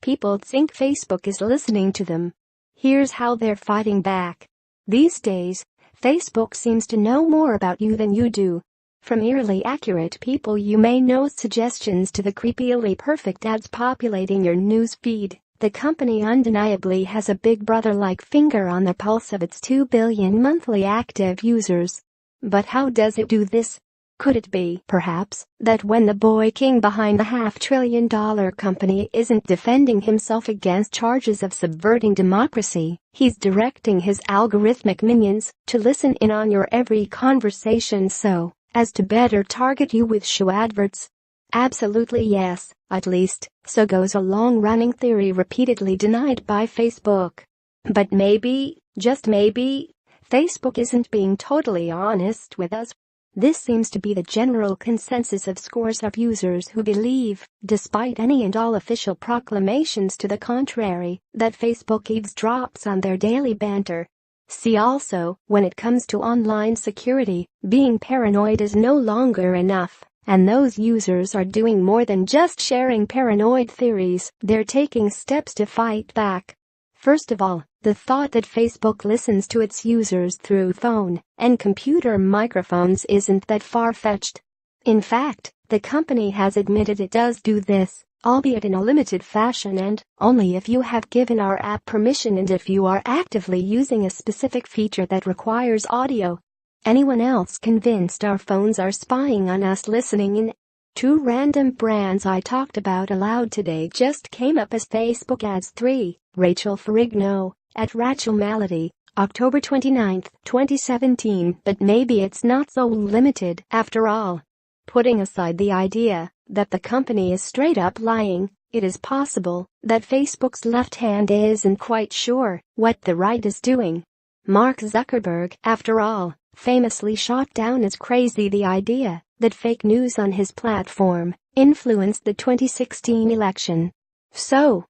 People think Facebook is listening to them. Here's how they're fighting back. These days, Facebook seems to know more about you than you do. From eerily accurate people you may know suggestions to the creepily perfect ads populating your news feed, the company undeniably has a big brother-like finger on the pulse of its 2 billion monthly active users. But how does it do this? Could it be, perhaps, that when the boy king behind the $500 billion company isn't defending himself against charges of subverting democracy, he's directing his algorithmic minions to listen in on your every conversation so as to better target you with show adverts? Absolutely yes, at least, so goes a long-running theory repeatedly denied by Facebook. But maybe, just maybe, Facebook isn't being totally honest with us. This seems to be the general consensus of scores of users who believe, despite any and all official proclamations to the contrary, that Facebook eavesdrops on their daily banter. See also, when it comes to online security, being paranoid is no longer enough, and those users are doing more than just sharing paranoid theories, they're taking steps to fight back. First of all, the thought that Facebook listens to its users through phone and computer microphones isn't that far-fetched. In fact, the company has admitted it does do this, albeit in a limited fashion and only if you have given our app permission and if you are actively using a specific feature that requires audio. Anyone else convinced our phones are spying on us listening in? 2 random brands I talked about aloud today just came up as Facebook ads. 3. Rachel Ferrigno, at Rachel Malady, October 29, 2017. But maybe it's not so limited after all. Putting aside the idea that the company is straight up lying, it is possible that Facebook's left hand isn't quite sure what the right is doing. Mark Zuckerberg, after all, famously shot down as crazy the idea that fake news on his platform influenced the 2016 election. So,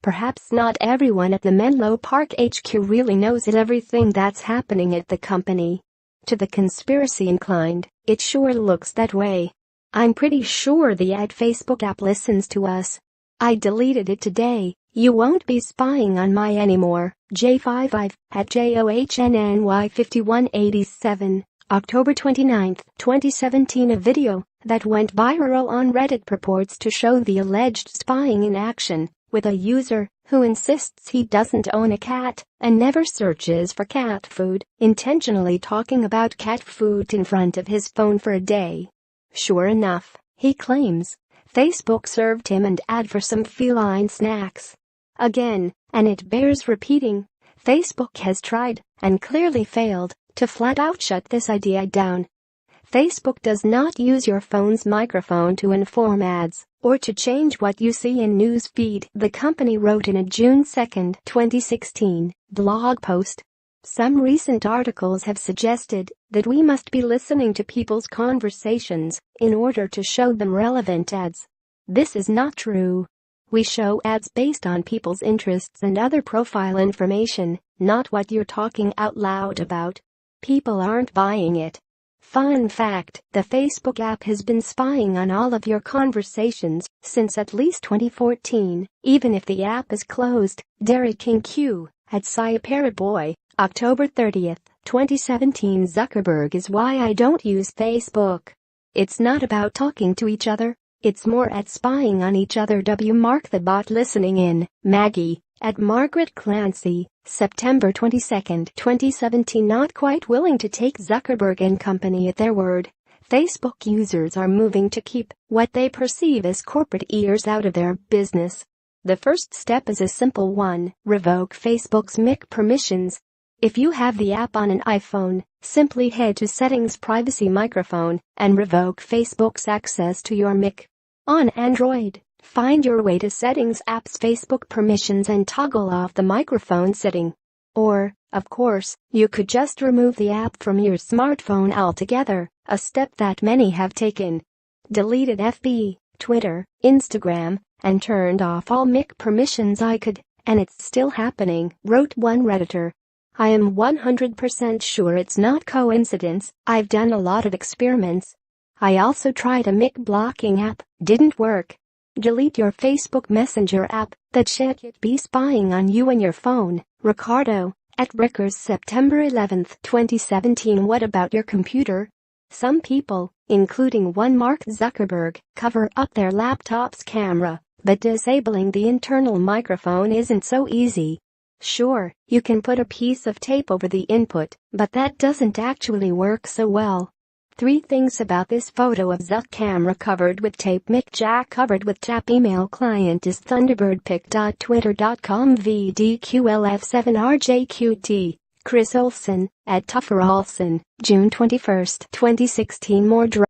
perhaps not everyone at the Menlo Park HQ really knows everything that's happening at the company. To the conspiracy inclined, it sure looks that way. I'm pretty sure the Facebook app listens to us. I deleted it today. You won't be spying on my anymore. J55 at JOHNNY5187, October 29, 2017. A video that went viral on Reddit purports to show the alleged spying in action, with a user who insists he doesn't own a cat and never searches for cat food, intentionally talking about cat food in front of his phone for a day. Sure enough, he claims, Facebook served him an ad for some feline snacks. Again, and it bears repeating, Facebook has tried, and clearly failed, to flat out shut this idea down. Facebook does not use your phone's microphone to inform ads or to change what you see in news feed, the company wrote in a June 2, 2016, blog post. Some recent articles have suggested that we must be listening to people's conversations in order to show them relevant ads. This is not true. We show ads based on people's interests and other profile information, not what you're talking out loud about. People aren't buying it. Fun fact, the Facebook app has been spying on all of your conversations since at least 2014, even if the app is closed. Derek King Q, at Boy, October 30, 2017. Zuckerberg is why I don't use Facebook. It's not about talking to each other. It's more at spying on each other. Mark the bot listening in, Maggie, at Margaret Clancy, September 22, 2017. Not quite willing to take Zuckerberg and company at their word, Facebook users are moving to keep what they perceive as corporate ears out of their business. The first step is a simple one: revoke Facebook's mic permissions. If you have the app on an iPhone, simply head to Settings, Privacy, Microphone, and revoke Facebook's access to your mic. On Android, find your way to Settings, Apps, Facebook Permissions, and toggle off the microphone setting. Or, of course, you could just remove the app from your smartphone altogether, a step that many have taken. Deleted FB, Twitter, Instagram, and turned off all mic permissions. I could, and it's still happening, wrote one Redditor. I am 100% sure it's not coincidence. I've done a lot of experiments. I also tried a mic blocking app, didn't work. Delete your Facebook Messenger app. That shit could be spying on you and your phone. Ricardo, at Rickers, September 11, 2017. What about your computer? Some people, including one Mark Zuckerberg, cover up their laptop's camera, but disabling the internal microphone isn't so easy. Sure, you can put a piece of tape over the input, but that doesn't actually work so well. 3 things about this photo of Zuck: camera covered with tape, mic jack covered with tap, email client is thunderbirdpic.twitter.com, VDQLF7RJQT. Chris Olsen, at Tuffer Olsen, June 21, 2016. More